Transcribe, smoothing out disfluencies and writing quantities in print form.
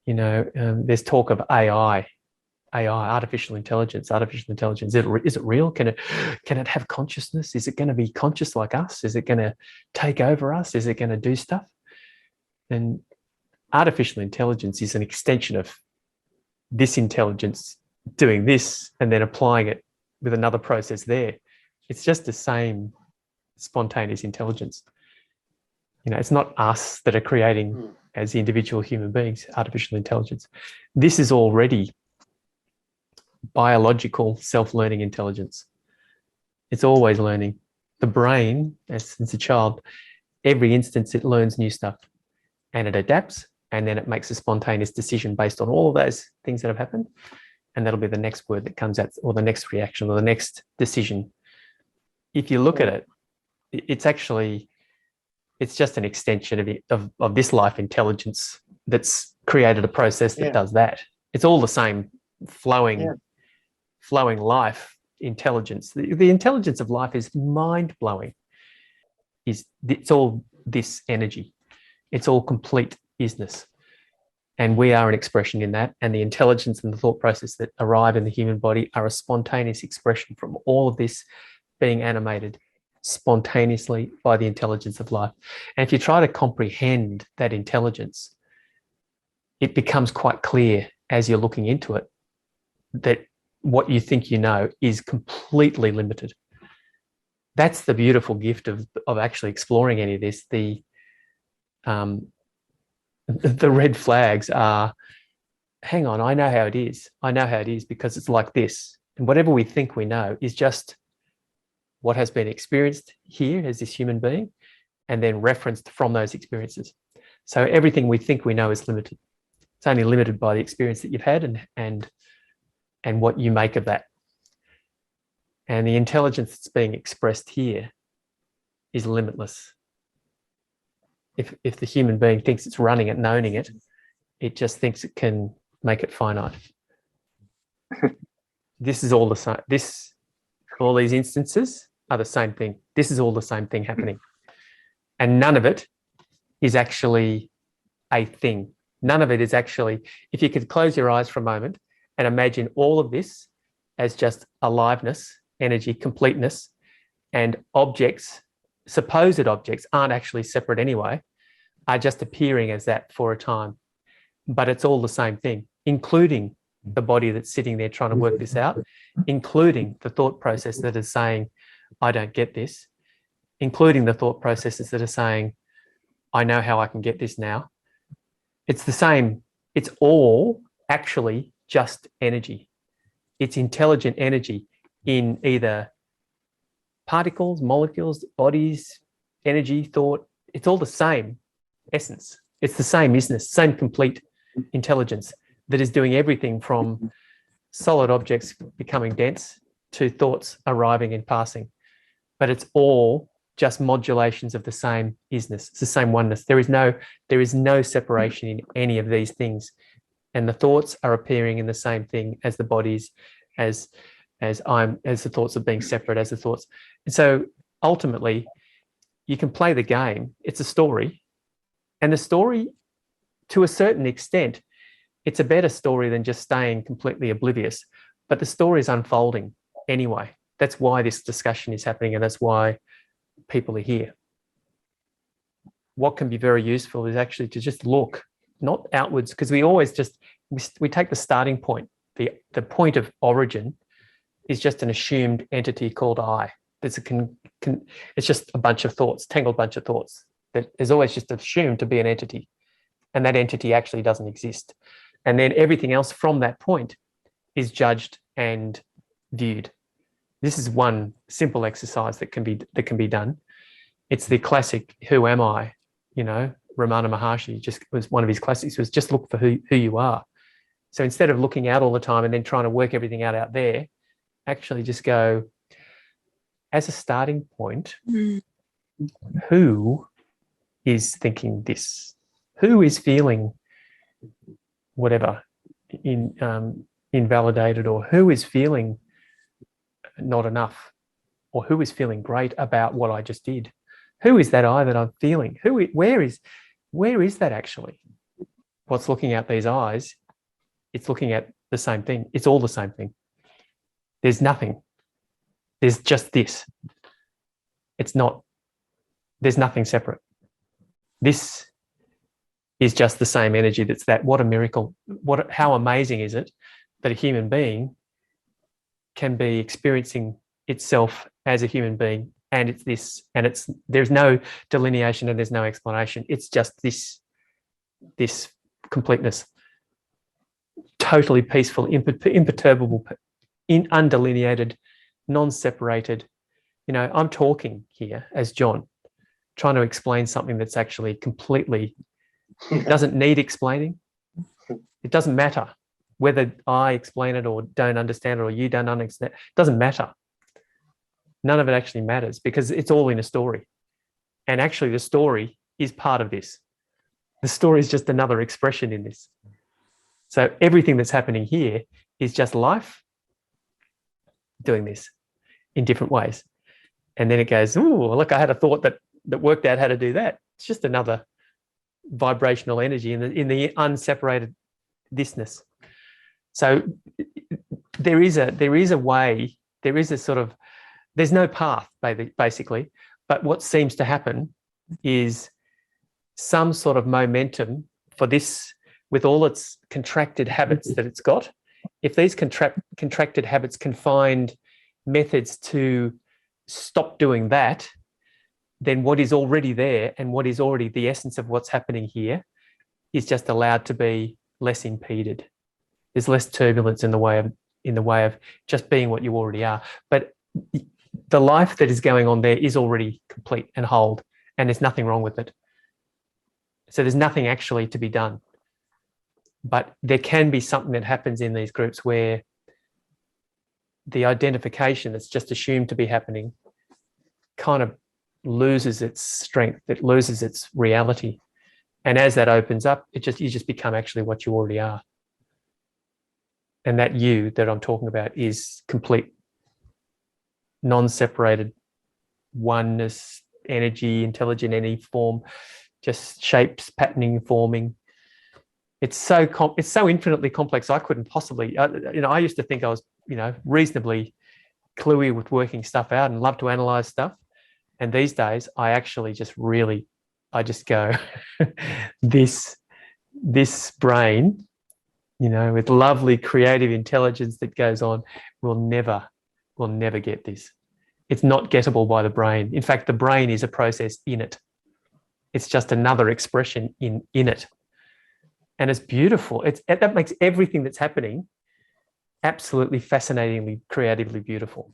There's talk of AI, artificial intelligence. Is it real? Can it have consciousness? Is it going to be conscious like us? Is it going to take over us? Is it going to do stuff? And artificial intelligence is an extension of this intelligence doing this and then applying it with another process there. It's just the same spontaneous intelligence. It's not us that are creating as the individual human beings, artificial intelligence. This is already biological self-learning intelligence. It's always learning. The brain, since a child, every instance it learns new stuff and it adapts, and then it makes a spontaneous decision based on all of those things that have happened. And that'll be the next word that comes out, or the next reaction, or the next decision. If you look at it, it's just an extension of this life intelligence that's created a process that does that. It's all the same flowing life intelligence. The intelligence of life is mind-blowing. It's all this energy. It's all complete isness. And we are an expression in that. And the intelligence and the thought process that arrive in the human body are a spontaneous expression from all of this being animated spontaneously by the intelligence of life. And if you try to comprehend that intelligence, it becomes quite clear as you're looking into it that what you think you know is completely limited. That's the beautiful gift of actually exploring any of this. The red flags are, hang on, I know how it is. I know how it is because it's like this. And whatever we think we know is just what has been experienced here as this human being, and then referenced from those experiences. So everything we think we know is limited. It's only limited by the experience that you've had and what you make of that. And the intelligence that's being expressed here is limitless. If the human being thinks it's running it and owning it, it just thinks it can make it finite. This is all the same. All these instances are the same thing. This is all the same thing happening. And none of it is actually a thing. None of it is actually, if you could close your eyes for a moment and imagine all of this as just aliveness, energy, completeness, and objects, supposed objects aren't actually separate anyway, are just appearing as that for a time. But it's all the same thing, including the body that's sitting there trying to work this out, including the thought process that is saying, I don't get this, including the thought processes that are saying, I know how I can get this now. It's the same. It's all actually just energy. It's intelligent energy in either particles, molecules, bodies, energy, thought. It's all the same essence. It's the same isness, same complete intelligence that is doing everything from solid objects becoming dense to thoughts arriving and passing. But it's all just modulations of the same isness. It's the same oneness. There is no separation in any of these things. And the thoughts are appearing in the same thing as the bodies, as the thoughts of being separate as the thoughts. And so ultimately, you can play the game. It's a story. And the story, to a certain extent, it's a better story than just staying completely oblivious. But the story is unfolding anyway. That's why this discussion is happening, and that's why people are here. What can be very useful is actually to just look, not outwards, because we take the starting point. The point of origin is just an assumed entity called I. It's just a bunch of thoughts, tangled bunch of thoughts that is always just assumed to be an entity, and that entity actually doesn't exist. And then everything else from that point is judged and viewed. This is one simple exercise that can be done. It's the classic "Who am I?" Ramana Maharshi just was one of his classics, was just look for who you are. So instead of looking out all the time and then trying to work everything out there, actually just go, as a starting point, who is thinking this? Who is feeling whatever, invalidated, or who is feeling not enough, or who is feeling great about what I just did? Who is that I that I'm feeling? Where is that actually? what's looking at these eyes, it's looking at the same thing. It's all the same thing. There's nothing. There's just this. It's not, there's nothing separate. This is just the same energy that's that. What a miracle. How amazing is it that a human being can be experiencing itself as a human being, and it's this, and there's no delineation and there's no explanation. It's just this completeness, totally peaceful, imperturbable, undelineated, non-separated. You know, I'm talking here as John, trying to explain something that's actually completely, doesn't need explaining. It doesn't matter whether I explain it or don't understand it or you don't understand it. It doesn't matter. None of it actually matters because it's all in a story. And actually the story is part of this. The story is just another expression in this. So everything that's happening here is just life doing this in different ways. And then it goes, oh, look, I had a thought that worked out how to do that. It's just another vibrational energy in the unseparated thisness. So there is a way, there is a sort of, there's no path basically, but what seems to happen is some sort of momentum for this, with all its contracted habits that it's got. If these contracted habits can find methods to stop doing that, then what is already there and what is already the essence of what's happening here is just allowed to be less impeded. There's less turbulence in the way of just being what you already are. But the life that is going on there is already complete and whole, and there's nothing wrong with it. So there's nothing actually to be done. But there can be something that happens in these groups where the identification that's just assumed to be happening kind of loses its strength, it loses its reality. And as that opens up, you just become actually what you already are. And that you that I'm talking about is complete, non-separated oneness, energy, intelligent in any form, just shapes, patterning, forming. It's so infinitely complex. I couldn't possibly, I used to think I was, reasonably cluey with working stuff out and love to analyze stuff. And these days, I actually I just go, this brain, with lovely creative intelligence that goes on, will never get this. It's not gettable by the brain. In fact, the brain is a process in it. It's just another expression in it. And it's beautiful. That makes everything that's happening absolutely fascinatingly, creatively beautiful.